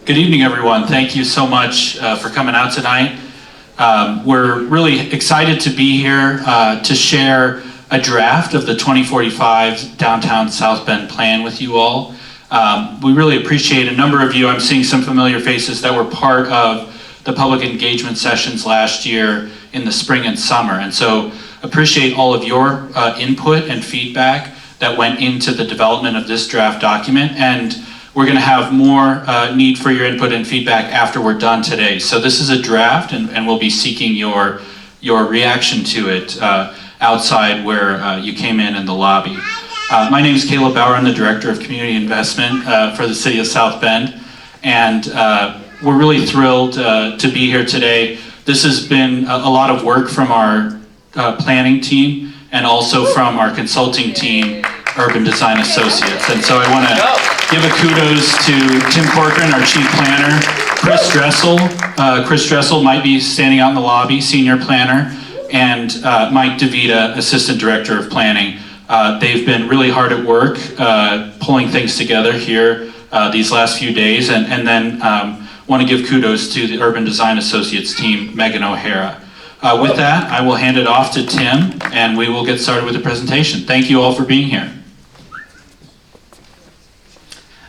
Good evening, everyone. Thank you so much for coming out tonight. We're really excited to be here to share a draft of the 2045 Downtown South Bend plan with you all. We really appreciate a number of you. I'm seeing some familiar faces that were part of the public engagement sessions last year in the spring and summer. And so appreciate all of your input and feedback that went into the development of this draft document. And we're going to have more need for your input and feedback after we're done today. So this is a draft, and we'll be seeking your reaction to it outside where you came in the lobby. My name is Caleb Bauer. I'm the Director of Community Investment for the City of South Bend, and we're really thrilled to be here today. This has been a lot of work from our planning team and also from our consulting team, Urban Design Associates. And so I want to give a kudos to Tim Corcoran, our Chief Planner, Chris Dressel. Chris Dressel might be standing out in the lobby, Senior Planner, and Mike DeVita, Assistant Director of Planning. They've been really hard at work pulling things together here these last few days, and then want to give kudos to the Urban Design Associates team, Megan O'Hara. With that, I will hand it off to Tim, and we will get started with the presentation. Thank you all for being here.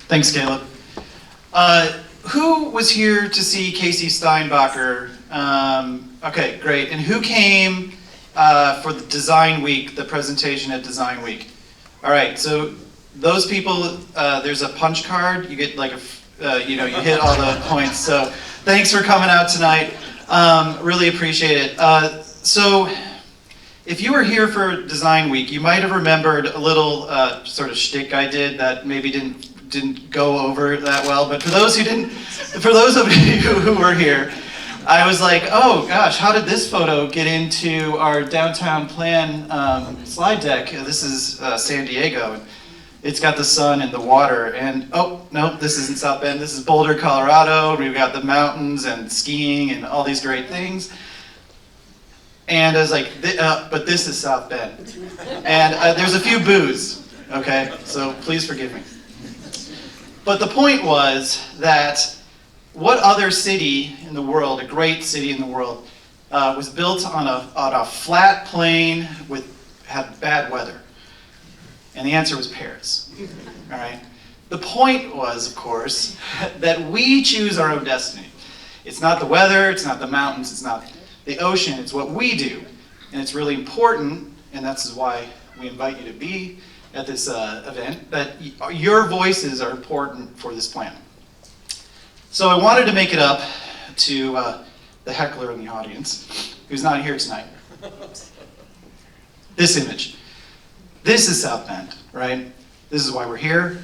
Thanks, Caleb. Who was here to see Casey Steinbacher? Okay, great. And who came for the Design Week, the presentation at Design Week? All right, so those people, there's a punch card. You get like you hit all the points. So thanks for coming out tonight. Really appreciate it. So if you were here for Design Week, you might have remembered a little sort of shtick I did that maybe didn't go over that well, but for those of you who were here, I was like, oh gosh, how did this photo get into our downtown plan slide deck? This is San Diego, and it's got the sun and the water, and oh no, this isn't South Bend, this is Boulder, Colorado, and we've got the mountains and skiing and all these great things. And I was like, but this is South Bend. And there's a few boos, okay, so please forgive me. But the point was that what other city in the world, a great city in the world, was built on a flat plain had bad weather? And the answer was Paris. All right. The point was, of course, that we choose our own destiny. It's not the weather, it's not the mountains, it's not the ocean, it's what we do. And it's really important, and that's why we invite you to be at this event, that your voices are important for this plan. So I wanted to make it up to the heckler in the audience, who's not here tonight. This image. This is South Bend, right? This is why we're here.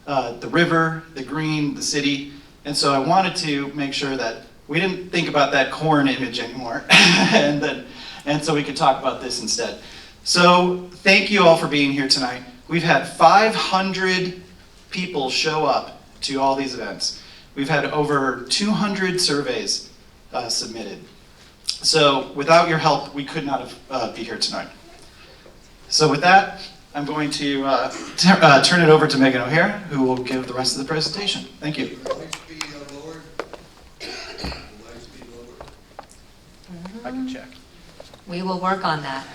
The river, the green, the city. And so I wanted to make sure that we didn't think about that corn image anymore, and so we could talk about this instead. So thank you all for being here tonight. We've had 500 people show up to all these events. We've had over 200 surveys submitted. So without your help, we could not have be here tonight. So with that, I'm going to turn it over to Megan O'Hara, who will give the rest of the presentation. Thank you. I can check. We will work on that.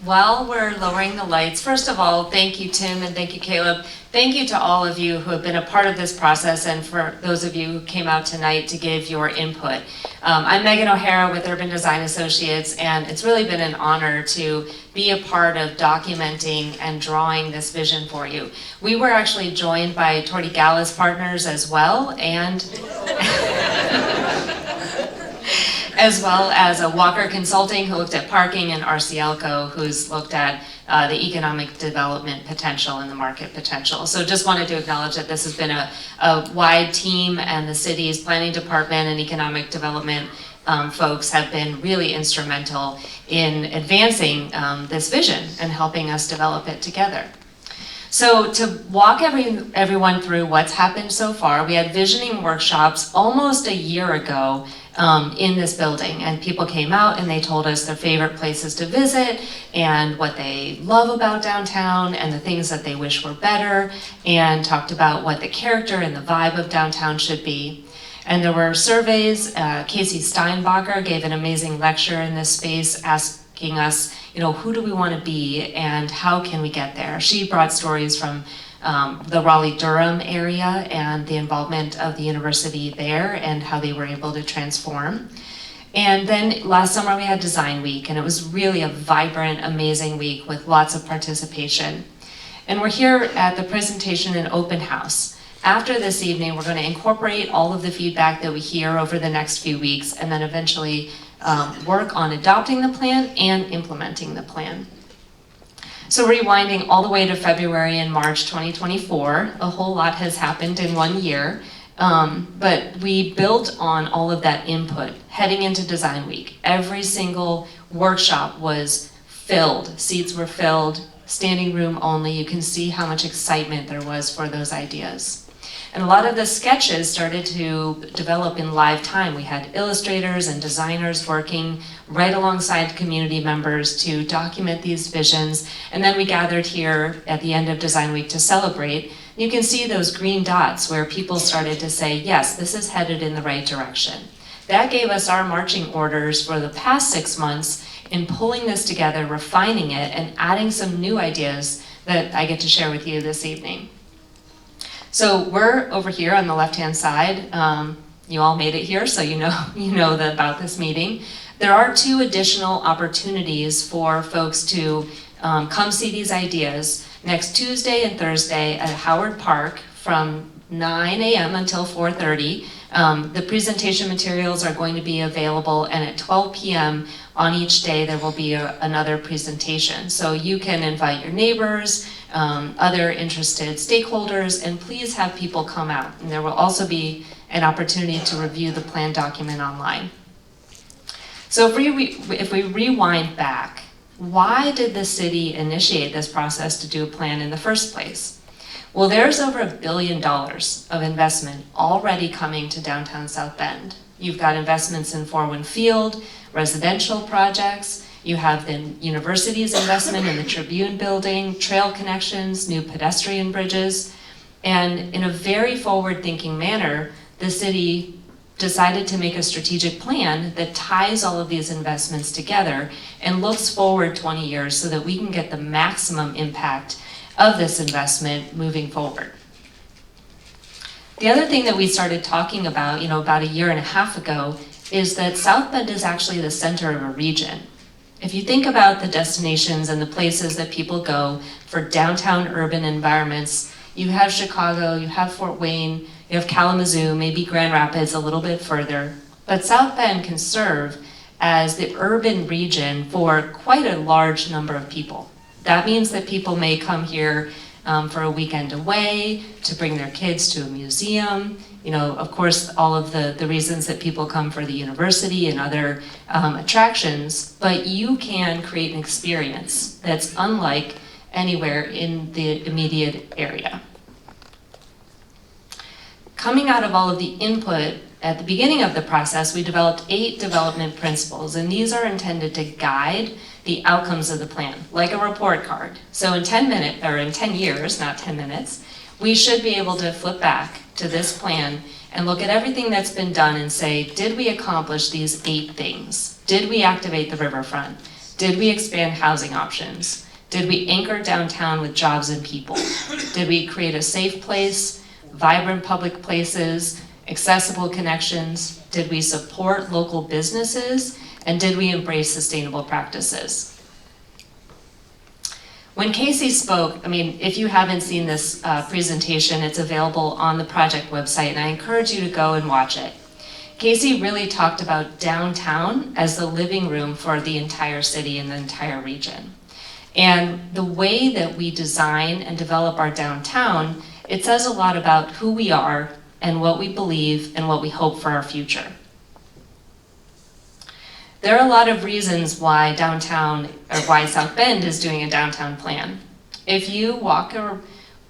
While we're lowering the lights, first of all, thank you, Tim, and thank you, Caleb. Thank you to all of you who have been a part of this process, and for those of you who came out tonight to give your input. I'm Megan O'Hara with Urban Design Associates, and it's really been an honor to be a part of documenting and drawing this vision for you. We were actually joined by Torty Gallus Partners as well, and as well as a Walker Consulting who looked at parking, and RCLCO who's looked at the economic development potential and the market potential. So just wanted to acknowledge that this has been a wide team, and the city's planning department and economic development folks have been really instrumental in advancing this vision and helping us develop it together. So to walk everyone through what's happened so far, we had visioning workshops almost a year ago in this building, and people came out and they told us their favorite places to visit and what they love about downtown and the things that they wish were better, and talked about what the character and the vibe of downtown should be. And there were surveys. Casey Steinbacher gave an amazing lecture in this space asking us, who do we want to be and how can we get there? She brought stories from the Raleigh-Durham area and the involvement of the university there and how they were able to transform. And then last summer we had Design Week, and it was really a vibrant, amazing week with lots of participation. And we're here at the presentation and open house. After this evening, we're going to incorporate all of the feedback that we hear over the next few weeks and then eventually work on adopting the plan and implementing the plan. So rewinding all the way to February and March 2024, a whole lot has happened in 1 year, but we built on all of that input heading into Design Week. Every single workshop was filled, seats were filled, standing room only. You can see how much excitement there was for those ideas. And a lot of the sketches started to develop in live time. We had illustrators and designers working right alongside community members to document these visions. And then we gathered here at the end of Design Week to celebrate. You can see those green dots where people started to say, yes, this is headed in the right direction. That gave us our marching orders for the past 6 months in pulling this together, refining it, and adding some new ideas that I get to share with you this evening. So we're over here on the left-hand side. You all made it here, so you know about this meeting. There are 2 additional opportunities for folks to come see these ideas next Tuesday and Thursday at Howard Park from 9 a.m. until 4:30. The presentation materials are going to be available, and at 12 p.m. on each day there will be another presentation. So you can invite your neighbors, other interested stakeholders, and please have people come out. And there will also be an opportunity to review the plan document online. So if we rewind back, why did the city initiate this process to do a plan in the first place? Well, there's over $1 billion of investment already coming to downtown South Bend. You've got investments in 4-1 Field, residential projects. You have the university's investment in the Tribune building, trail connections, new pedestrian bridges. And in a very forward-thinking manner, the city decided to make a strategic plan that ties all of these investments together and looks forward 20 years so that we can get the maximum impact of this investment moving forward. The other thing that we started talking about, about 1.5 years ago, is that South Bend is actually the center of a region. If you think about the destinations and the places that people go for downtown urban environments, you have Chicago, you have Fort Wayne, you have Kalamazoo, maybe Grand Rapids a little bit further. But South Bend can serve as the urban region for quite a large number of people. That means that people may come here for a weekend away, to bring their kids to a museum. Of course, all of the reasons that people come for the university and other attractions, but you can create an experience that's unlike anywhere in the immediate area. Coming out of all of the input at the beginning of the process, we developed 8 development principles, and these are intended to guide the outcomes of the plan, like a report card. So in 10 years, not 10 minutes, we should be able to flip back to this plan and look at everything that's been done and say, did we accomplish these 8 things? Did we activate the riverfront? Did we expand housing options? Did we anchor downtown with jobs and people? Did we create a safe place, vibrant public places, accessible connections? Did we support local businesses? And did we embrace sustainable practices? When Casey spoke, if you haven't seen this presentation, it's available on the project website, and I encourage you to go and watch it. Casey really talked about downtown as the living room for the entire city and the entire region. And the way that we design and develop our downtown, it says a lot about who we are and what we believe and what we hope for our future. There are a lot of reasons why why South Bend is doing a downtown plan. If you walk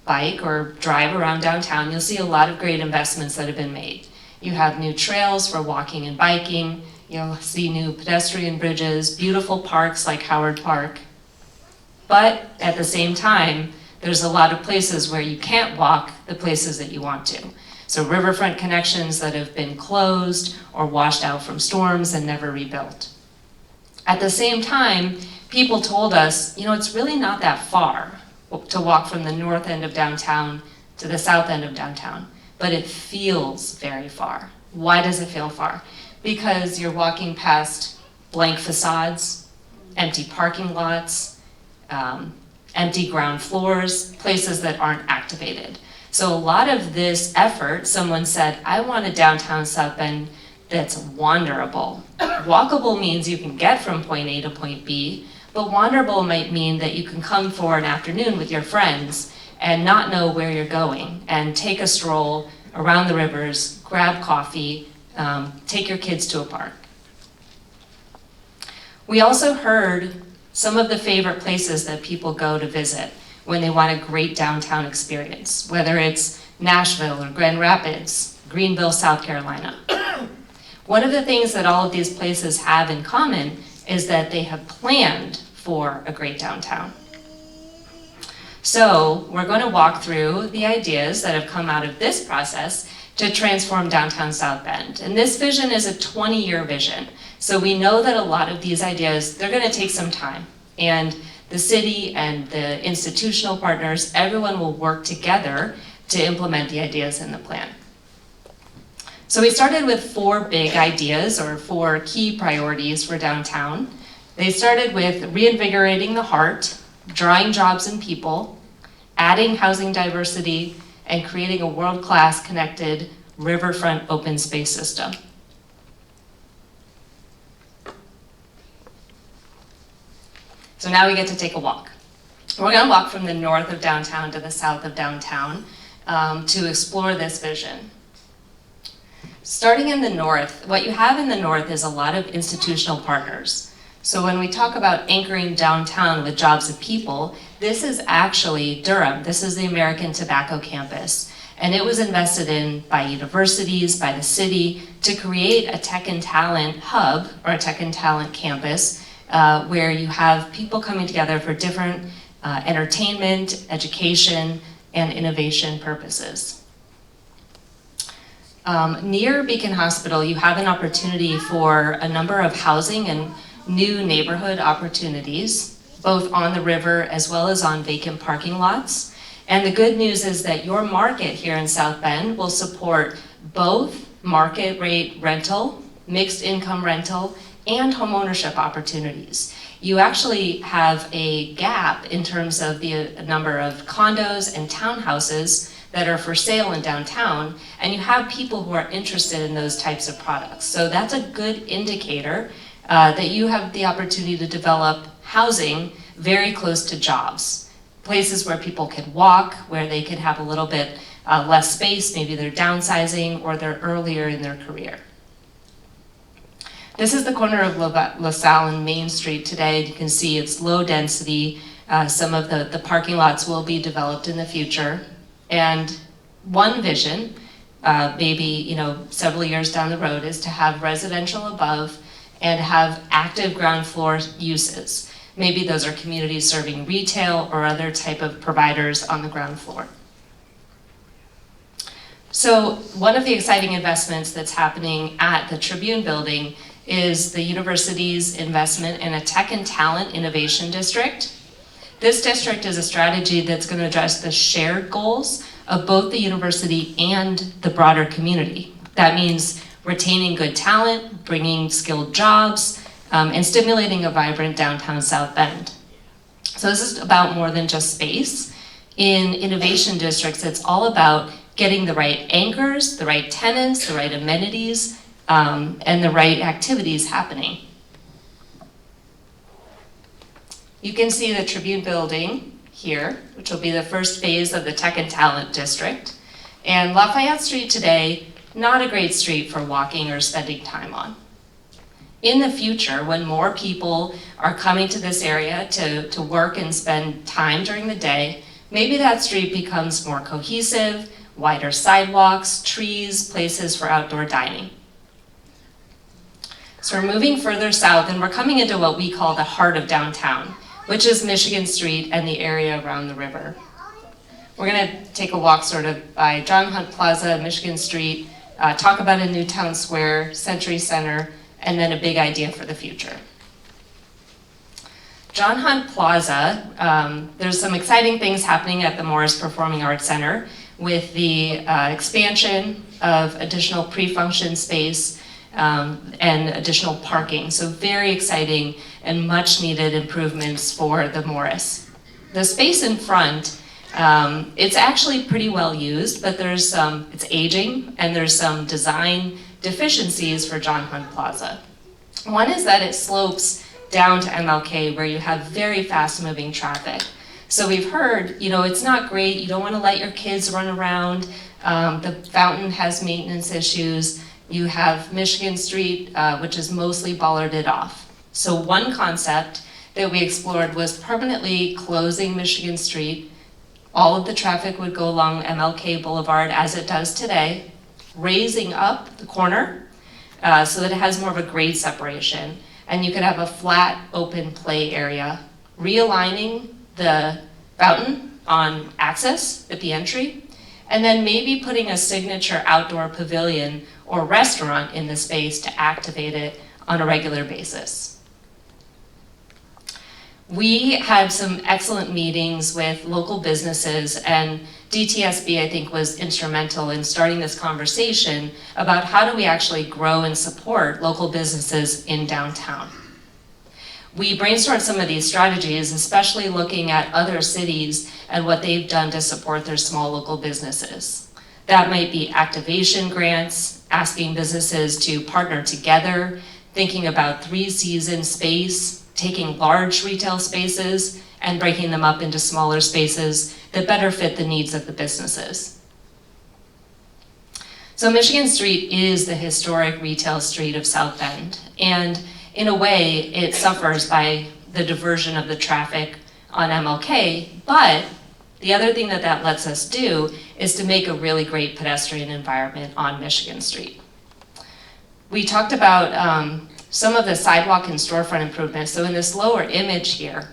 bike or drive around downtown, you'll see a lot of great investments that have been made. You have new trails for walking and biking, you'll see new pedestrian bridges, beautiful parks like Howard Park. But at the same time, there's a lot of places where you can't walk the places that you want to. So riverfront connections that have been closed or washed out from storms and never rebuilt. At the same time, people told us, it's really not that far to walk from the north end of downtown to the south end of downtown, but it feels very far. Why does it feel far? Because you're walking past blank facades, empty parking lots, empty ground floors, places that aren't activated. So a lot of this effort, someone said, I want a downtown South Bend that's wanderable. Walkable means you can get from point A to point B, but wanderable might mean that you can come for an afternoon with your friends and not know where you're going and take a stroll around the rivers, grab coffee, take your kids to a park. We also heard some of the favorite places that people go to visit when they want a great downtown experience, whether it's Nashville or Grand Rapids, Greenville, South Carolina. One of the things that all of these places have in common is that they have planned for a great downtown. So we're going to walk through the ideas that have come out of this process to transform downtown South Bend. And this vision is a 20-year vision. So we know that a lot of these ideas, they're going to take some time. And the city and the institutional partners, everyone will work together to implement the ideas in the plan. So we started with 4 big ideas, or 4 key priorities for downtown. They started with reinvigorating the heart, drawing jobs and people, adding housing diversity, and creating a world-class connected riverfront open space system. So now we get to take a walk. We're going to walk from the north of downtown to the south of downtown to explore this vision. Starting in the north, what you have in the north is a lot of institutional partners. So when we talk about anchoring downtown with jobs and people, this is actually Durham. This is the American Tobacco Campus. And it was invested in by universities, by the city, to create a tech and talent hub, or a tech and talent campus, where you have people coming together for different entertainment, education, and innovation purposes. Near Beacon Hospital, you have an opportunity for a number of housing and new neighborhood opportunities, both on the river as well as on vacant parking lots. And the good news is that your market here in South Bend will support both market rate rental, mixed income rental, and homeownership opportunities. You actually have a gap in terms of the number of condos and townhouses that are for sale in downtown, and you have people who are interested in those types of products. So that's a good indicator that you have the opportunity to develop housing very close to jobs. Places where people can walk, where they can have a little bit less space, maybe they're downsizing or they're earlier in their career. This is the corner of LaSalle and Main Street today. You can see it's low density. Some of the parking lots will be developed in the future. And one vision, maybe several years down the road, is to have residential above and have active ground floor uses. Maybe those are communities serving retail or other type of providers on the ground floor. So one of the exciting investments that's happening at the Tribune building is the university's investment in a tech and talent innovation district. This district is a strategy that's going to address the shared goals of both the university and the broader community. That means retaining good talent, bringing skilled jobs, and stimulating a vibrant downtown South Bend. So this is about more than just space. In innovation districts, it's all about getting the right anchors, the right tenants, the right amenities, and the right activities happening. You can see the Tribune building here, which will be the first phase of the Tech and Talent District. And Lafayette Street today, not a great street for walking or spending time on. In the future, when more people are coming to this area to work and spend time during the day, maybe that street becomes more cohesive, wider sidewalks, trees, places for outdoor dining. So we're moving further south and we're coming into what we call the heart of downtown, which is Michigan Street and the area around the river. We're gonna take a walk sort of by John Hunt Plaza, Michigan Street, talk about a new town square, Century Center, and then a big idea for the future. John Hunt Plaza, there's some exciting things happening at the Morris Performing Arts Center with the expansion of additional pre-function space and additional parking. So very exciting and much needed improvements for the Morris. The space in front, it's actually pretty well used, but it's aging and there's some design deficiencies for John Hunt Plaza. One is that it slopes down to MLK where you have very fast moving traffic. So we've heard, it's not great, you don't want to let your kids run around, the fountain has maintenance issues, you have Michigan Street, which is mostly bollarded off. So one concept that we explored was permanently closing Michigan Street. All of the traffic would go along MLK Boulevard as it does today, raising up the corner so that it has more of a grade separation. And you could have a flat open play area, realigning the fountain on access at the entry, and then maybe putting a signature outdoor pavilion or restaurant in the space to activate it on a regular basis. We had some excellent meetings with local businesses, and DTSB, I think, was instrumental in starting this conversation about how do we actually grow and support local businesses in downtown. We brainstormed some of these strategies, especially looking at other cities and what they've done to support their small local businesses. That might be activation grants, asking businesses to partner together, thinking about 3-season space, taking large retail spaces and breaking them up into smaller spaces that better fit the needs of the businesses. So Michigan Street is the historic retail street of South Bend, and in a way it suffers by the diversion of the traffic on MLK, but the other thing that lets us do is to make a really great pedestrian environment on Michigan Street. We talked about some of the sidewalk and storefront improvements. So in this lower image here,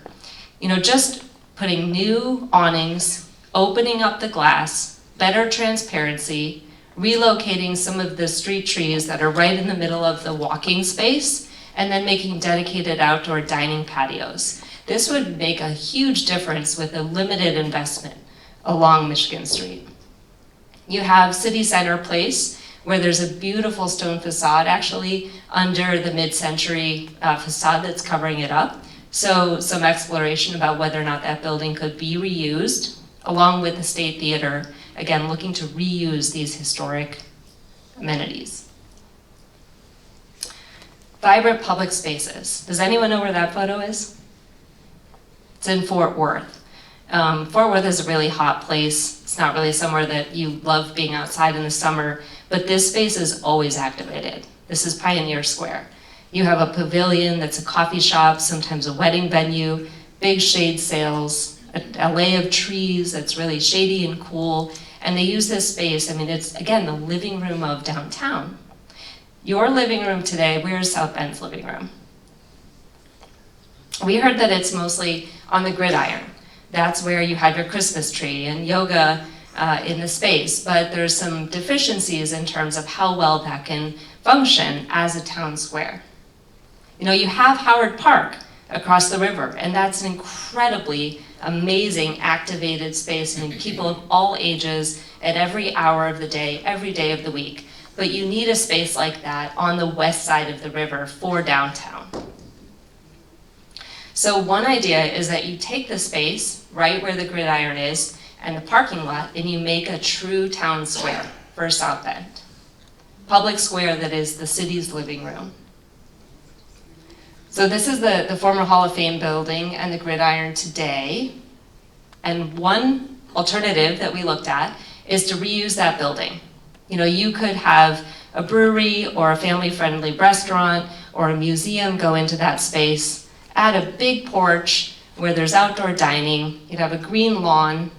just putting new awnings, opening up the glass, better transparency, relocating some of the street trees that are right in the middle of the walking space, and then making dedicated outdoor dining patios. This would make a huge difference with a limited investment along Michigan Street. You have City Center Place, where there's a beautiful stone facade actually under the mid-century facade that's covering it up. So some exploration about whether or not that building could be reused, along with the State Theater, again, looking to reuse these historic amenities. Vibrant public spaces. Does anyone know where that photo is? It's in Fort Worth. Fort Worth is a really hot place. It's not really somewhere that you love being outside in the summer, but this space is always activated. This is Pioneer Square. You have a pavilion that's a coffee shop, sometimes a wedding venue, big shade sails, an alley of trees that's really shady and cool, and they use this space. It's, again, the living room of downtown. Your living room today, where's South Bend's living room? We heard that it's mostly on the gridiron. That's where you have your Christmas tree and yoga in the space, but there's some deficiencies in terms of how well that can function as a town square. You have Howard Park across the river, and that's an incredibly amazing activated space. People of all ages at every hour of the day, every day of the week. But you need a space like that on the west side of the river for downtown. So one idea is that you take the space right where the gridiron is and the parking lot, and you make a true town square for South Bend. Public square that is the city's living room. So this is the former Hall of Fame building and the gridiron today. And one alternative that we looked at is to reuse that building. You could have a brewery or a family-friendly restaurant or a museum go into that space, add a big porch where there's outdoor dining, you'd have a green lawn,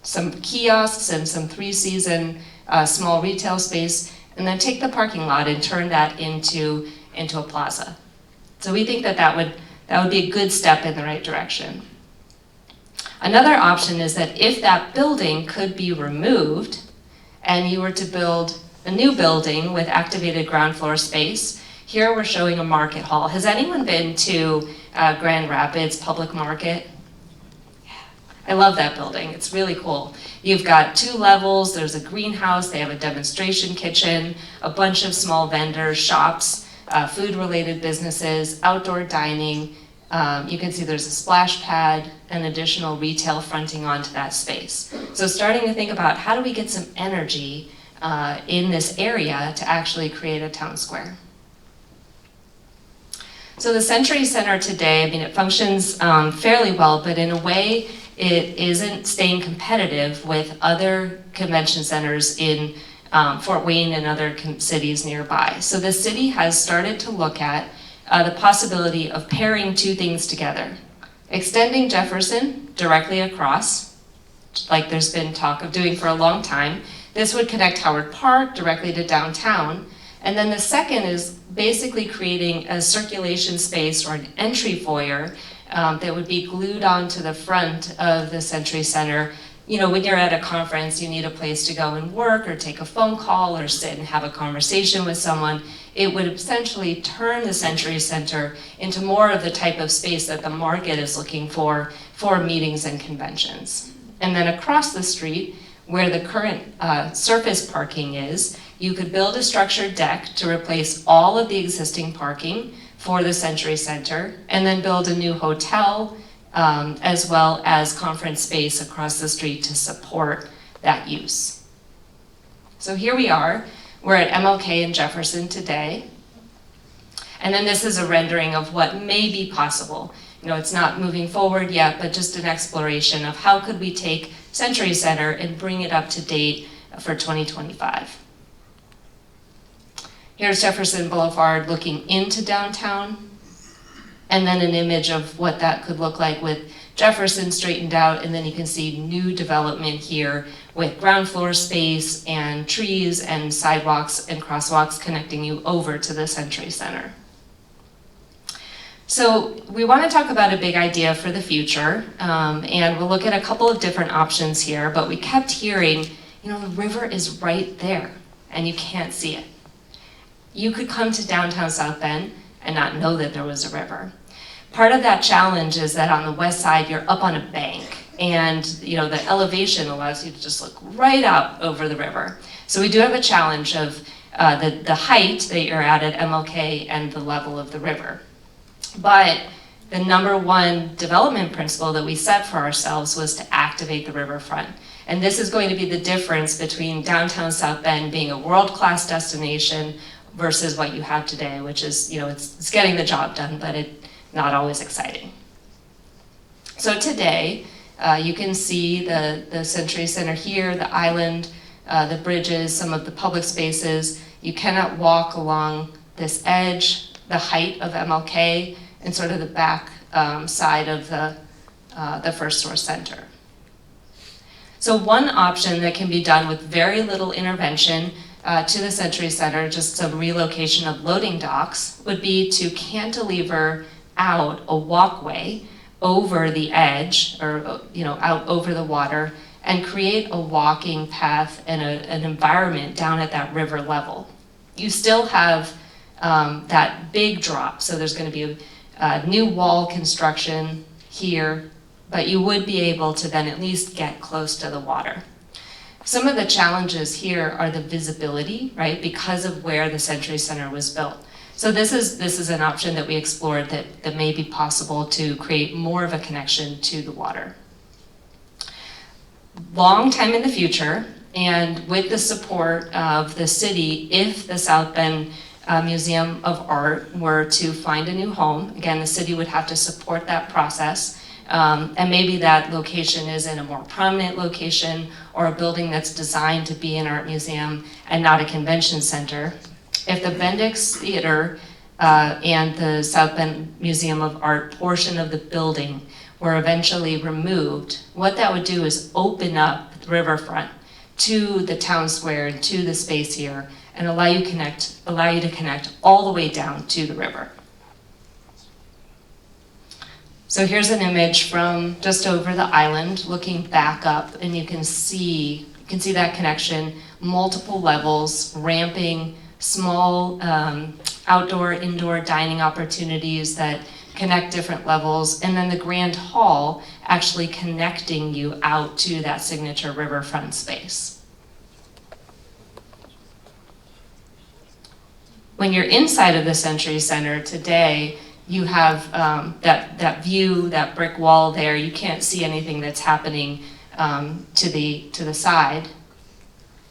some kiosks and some three-season small retail space, and then take the parking lot and turn that into a plaza. So we think that would be a good step in the right direction. Another option is that if that building could be removed and you were to build a new building with activated ground floor space, here we're showing a market hall. Has anyone been to Grand Rapids Public Market? I love that building, it's really cool. You've got 2 levels, there's a greenhouse, they have a demonstration kitchen, a bunch of small vendors, shops, food-related businesses, outdoor dining. You can see there's a splash pad and additional retail fronting onto that space. So starting to think about how do we get some energy in this area to actually create a town square. So the Century Center today, I mean, it functions fairly well, but in a way it isn't staying competitive with other convention centers in Fort Wayne and other cities nearby. So the city has started to look at the possibility of pairing 2 things together. Extending Jefferson directly across, like there's been talk of doing for a long time. This would connect Howard Park directly to downtown. And then the second is basically creating a circulation space or an entry foyer that would be glued onto the front of the Century Center. You know, when you're at a conference, you need a place to go and work or take a phone call or sit and have a conversation with someone. It would essentially turn the Century Center into more of the type of space that the market is looking for meetings and conventions. And then across the street, where the current surface parking is, you could build a structured deck to replace all of the existing parking for the Century Center, and then build a new hotel, as well as conference space across the street to support that use. So here we are, we're at MLK and Jefferson today. And then this is a rendering of what may be possible. You know, it's not moving forward yet, but just an exploration of how could we take Century Center and bring it up to date for 2025. Here's Jefferson Boulevard looking into downtown, and then an image of what that could look like with Jefferson straightened out, and then you can see new development here with ground floor space and trees and sidewalks and crosswalks connecting you over to the Century Center. So we want to talk about a big idea for the future, and we'll look at a couple of different options here, but we kept hearing, you know, the river is right there, and you can't see it. You could come to downtown South Bend and not know that there was a river. Part of that challenge is that on the west side, you're up on a bank, and you know the elevation allows you to just look right out over the river. So we do have a challenge of the height that you're at MLK and the level of the river. But the #1 development principle that we set for ourselves was to activate the riverfront. And this is going to be the difference between downtown South Bend being a world-class destination versus what you have today, which is, you know, it's getting the job done, but it's not always exciting. So today, you can see the Century Center here, the island, the bridges, some of the public spaces. You cannot walk along this edge, the height of MLK, and sort of the back side of the First Source Center. So one option that can be done with very little intervention to the Century Center, just some relocation of loading docks, would be to cantilever out a walkway over the edge, or you know, out over the water, and create a walking path and an environment down at that river level. You still have that big drop, so there's going to be a new wall construction here, but you would be able to then at least get close to the water. Some of the challenges here are the visibility, right, because of where the Century Center was built. So this is an option that we explored that may be possible to create more of a connection to the water. Long time in the future, and with the support of the city, if the South Bend Museum of Art were to find a new home, again, the city would have to support that process. And maybe that location is in a more prominent location or a building that's designed to be an art museum and not a convention center. If the Bendix Theater and the South Bend Museum of Art portion of the building were eventually removed, what that would do is open up riverfront to the town square and to the space here, and allow you to connect all the way down to the river. So here's an image from just over the island, looking back up, and you can see that connection, multiple levels, ramping, small outdoor, indoor dining opportunities that connect different levels, and then the grand hall actually connecting you out to that signature riverfront space. When you're inside of the Century Center today, you have that view, that brick wall there. You can't see anything that's happening to the side.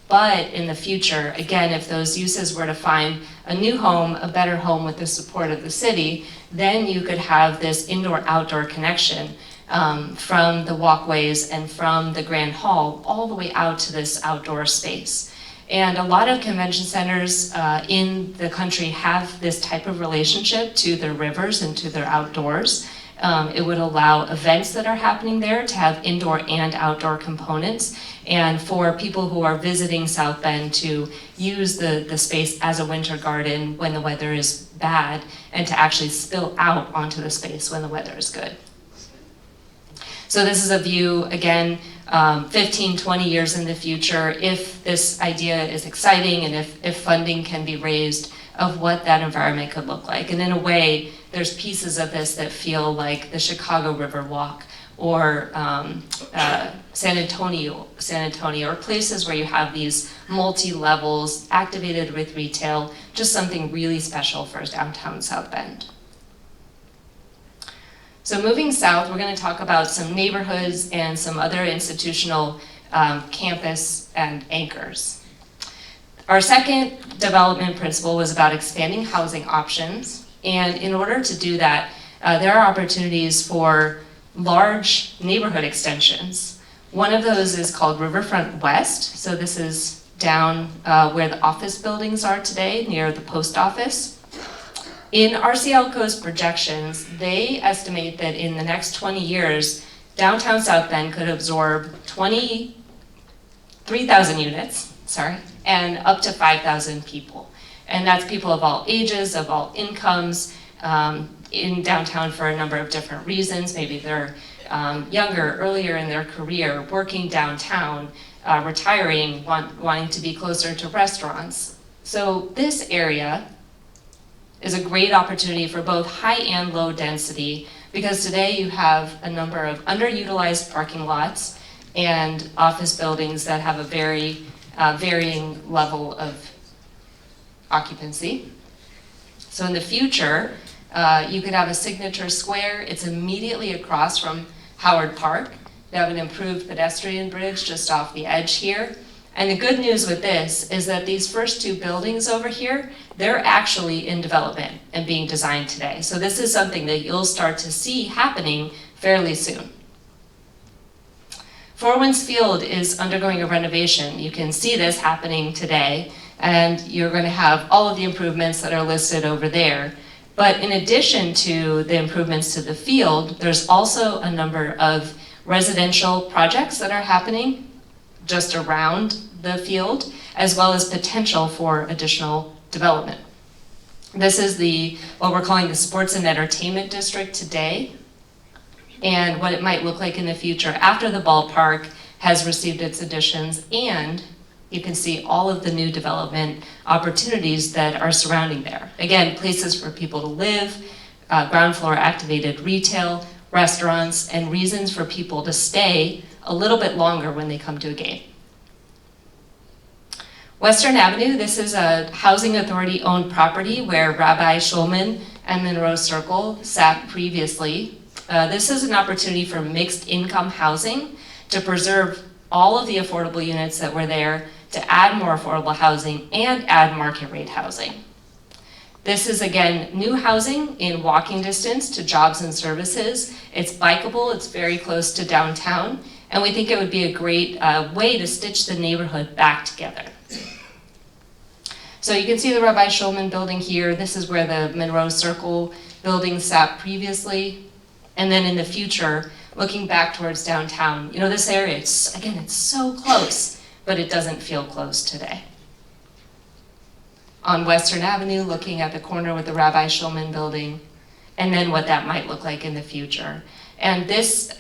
But in the future, again, if those uses were to find a new home, a better home with the support of the city, then you could have this indoor-outdoor connection from the walkways and from the Grand Hall all the way out to this outdoor space. And a lot of convention centers in the country have this type of relationship to their rivers and to their outdoors. It would allow events that are happening there to have indoor and outdoor components, and for people who are visiting South Bend to use the space as a winter garden when the weather is bad, and to actually spill out onto the space when the weather is good. So this is a view, again, 15, 20 years in the future, if this idea is exciting and if funding can be raised, of what that environment could look like. And in a way, there's pieces of this that feel like the Chicago River Walk or San Antonio, or places where you have these multi-levels activated with retail, just something really special for downtown South Bend. So moving south, we're going to talk about some neighborhoods and some other institutional campus and anchors. Our second development principle was about expanding housing options, and in order to do that, there are opportunities for large neighborhood extensions. One of those is called Riverfront West, so this is down where the office buildings are today, near the post office. In RCLCO's projections, they estimate that in the next 20 years, downtown South Bend could absorb 3,000 units, and up to 5,000 people. And that's people of all ages, of all incomes, in downtown for a number of different reasons. Maybe they're younger, earlier in their career, working downtown, retiring, wanting to be closer to restaurants. So this area is a great opportunity for both high and low density, because today you have a number of underutilized parking lots and office buildings that have a very varying level of occupancy. So in the future, you could have a signature square. It's immediately across from Howard Park. You have an improved pedestrian bridge just off the edge here. And the good news with this is that these first two buildings over here, they're actually in development and being designed today. So this is something that you'll start to see happening fairly soon. Four Winds Field is undergoing a renovation. You can see this happening today, and you're going to have all of the improvements that are listed over there. But in addition to the improvements to the field, there's also a number of residential projects that are happening just around the field, as well as potential for additional development. This is what we're calling the Sports and Entertainment District today, and what it might look like in the future after the ballpark has received its additions, and you can see all of the new development opportunities that are surrounding there. Again, places for people to live, ground floor activated retail, restaurants, and reasons for people to stay a little bit longer when they come to a game. Western Avenue, this is a housing authority owned property where Rabbi Shulman and Monroe Circle sat previously. This is an opportunity for mixed income housing to preserve all of the affordable units that were there, to add more affordable housing and add market rate housing. This is, again, new housing in walking distance to jobs and services. It's bikeable, it's very close to downtown, and we think it would be a great way to stitch the neighborhood back together. So you can see the Rabbi Shulman building here. This is where the Monroe Circle building sat previously. And then in the future, looking back towards downtown. You know, this area, it's so close, but it doesn't feel close today. On Western Avenue, looking at the corner with the Rabbi Shulman building, and then what that might look like in the future. And this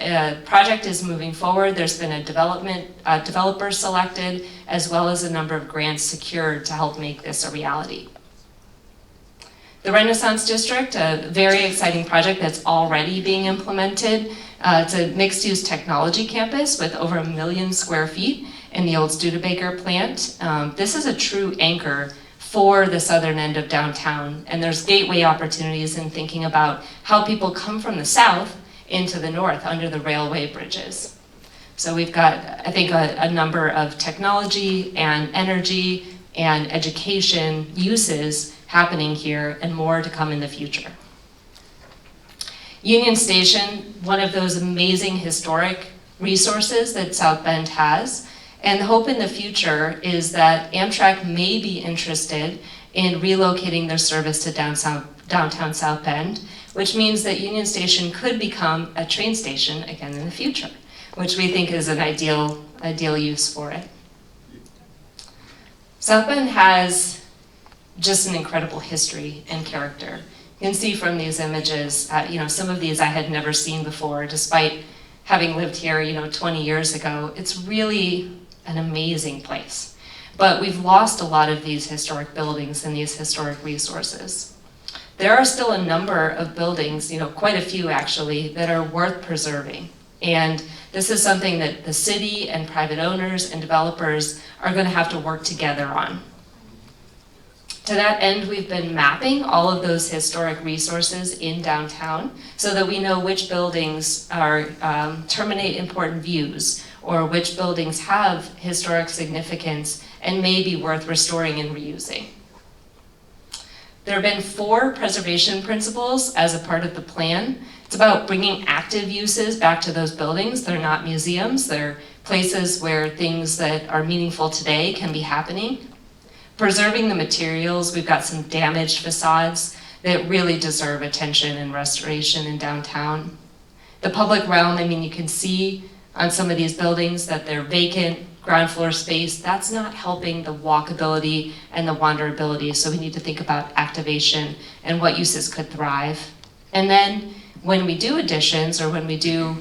project is moving forward. There's been a developer selected, as well as a number of grants secured to help make this a reality. The Renaissance District, a very exciting project that's already being implemented. It's a mixed-use technology campus with over 1 million square feet in the old Studebaker plant. This is a true anchor for the southern end of downtown, and there's gateway opportunities in thinking about how people come from the south into the north under the railway bridges. So we've got, I think, a number of technology and energy and education uses happening here, and more to come in the future. Union Station, one of those amazing historic resources that South Bend has, and the hope in the future is that Amtrak may be interested in relocating their service to downtown South Bend, which means that Union Station could become a train station again in the future, which we think is an ideal use for it. South Bend has just an incredible history and character. You can see from these images, some of these I had never seen before, despite having lived here, 20 years ago. It's really an amazing place. But we've lost a lot of these historic buildings and these historic resources. There are still a number of buildings, quite a few actually, that are worth preserving. And this is something that the city and private owners and developers are going to have to work together on. To that end, we've been mapping all of those historic resources in downtown so that we know which buildings terminate important views, or which buildings have historic significance and may be worth restoring and reusing. There have been 4 preservation principles as a part of the plan. It's about bringing active uses back to those buildings. They're not museums, they're places where things that are meaningful today can be happening. Preserving the materials, we've got some damaged facades that really deserve attention and restoration in downtown. The public realm, you can see on some of these buildings that they're vacant, ground floor space. That's not helping the walkability and the wanderability, so we need to think about activation and what uses could thrive. And then when we do additions or when we do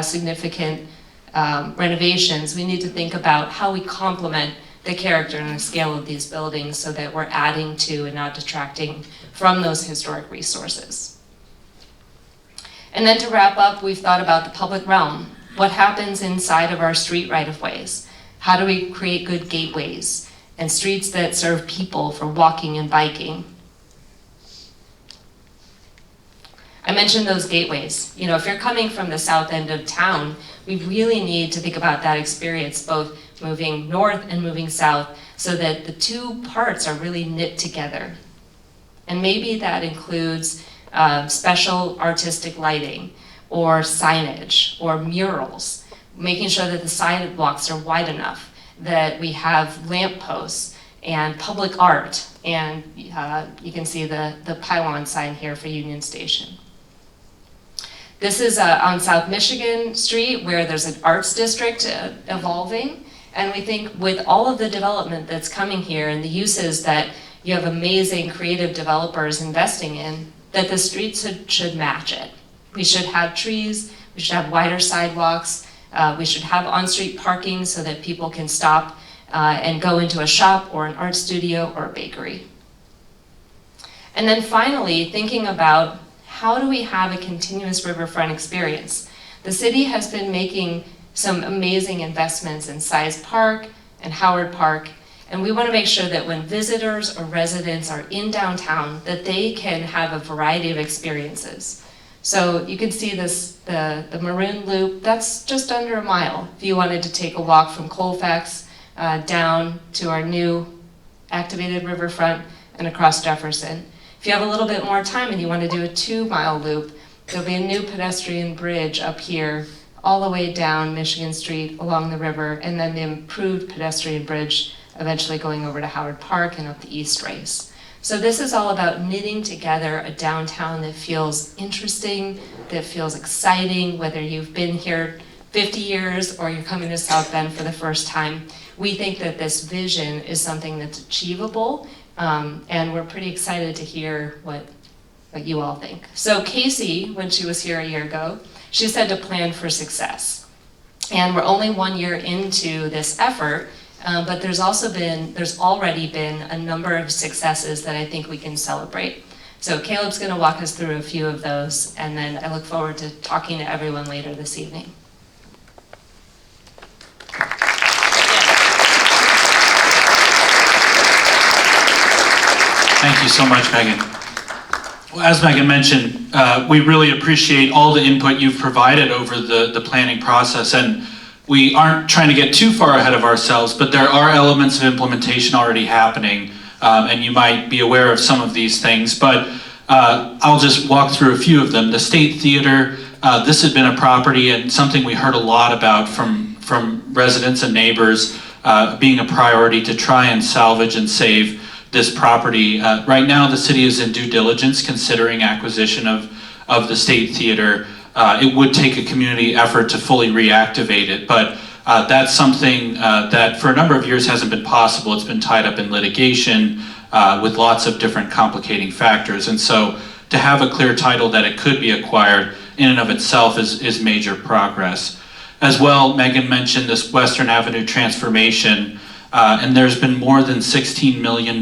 significant renovations, we need to think about how we complement the character and the scale of these buildings so that we're adding to and not detracting from those historic resources. And then to wrap up, we've thought about the public realm. What happens inside of our street right-of-ways? How do we create good gateways and streets that serve people for walking and biking? I mentioned those gateways. If you're coming from the south end of town, we really need to think about that experience, both moving north and moving south, so that the two parts are really knit together. And maybe that includes special artistic lighting, or signage, or murals, making sure that the sidewalks are wide enough, that we have lamp posts and public art, and you can see the pylon sign here for Union Station. This is on South Michigan Street, where there's an arts district evolving, and we think with all of the development that's coming here and the uses that you have amazing creative developers investing in, that the streets should match it. We should have trees, we should have wider sidewalks, we should have on-street parking so that people can stop and go into a shop or an art studio or a bakery. And then finally, thinking about how do we have a continuous riverfront experience? The city has been making some amazing investments in Size Park and Howard Park, and we want to make sure that when visitors or residents are in downtown, that they can have a variety of experiences. So you can see this, the Maroon Loop, that's just under a mile. If you wanted to take a walk from Colfax down to our new activated riverfront and across Jefferson. If you have a little bit more time and you want to do a 2-mile loop, there'll be a new pedestrian bridge up here all the way down Michigan Street along the river, and then the improved pedestrian bridge eventually going over to Howard Park and up the East Race. So this is all about knitting together a downtown that feels interesting, that feels exciting, whether you've been here 50 years or you're coming to South Bend for the first time. We think that this vision is something that's achievable, and we're pretty excited to hear what you all think. So Casey, when she was here a year ago, she said to plan for success. And we're only 1 year into this effort, but there's already been a number of successes that I think we can celebrate. So Caleb's going to walk us through a few of those, and then I look forward to talking to everyone later this evening. Thank you so much, Megan. Well, as Megan mentioned, we really appreciate all the input you've provided over the planning process, and we aren't trying to get too far ahead of ourselves, but there are elements of implementation already happening, and you might be aware of some of these things, but I'll just walk through a few of them. The State Theater, this had been a property and something we heard a lot about from residents and neighbors, being a priority to try and salvage and save this property. Right now, the city is in due diligence considering acquisition of the State Theater. It would take a community effort to fully reactivate it, but that's something that for a number of years hasn't been possible. It's been tied up in litigation with lots of different complicating factors, and so to have a clear title that it could be acquired in and of itself is major progress. As well, Megan mentioned this Western Avenue transformation, and there's been more than $16 million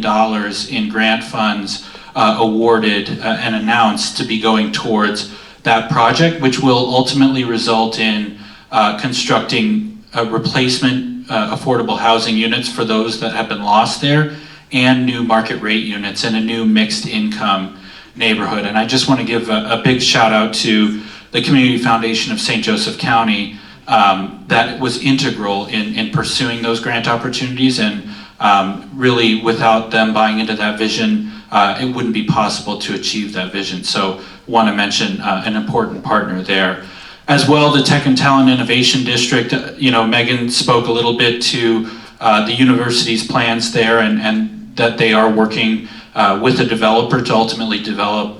in grant funds awarded and announced to be going towards that project, which will ultimately result in constructing replacement affordable housing units for those that have been lost there, and new market rate units in a new mixed income neighborhood. And I just want to give a big shout out to the Community Foundation of St. Joseph County that was integral in pursuing those grant opportunities, and really without them buying into that vision, it wouldn't be possible to achieve that vision. So want to mention an important partner there. As well, the Tech and Talent Innovation District, Megan spoke a little bit to the university's plans there, and that they are working with a developer to ultimately develop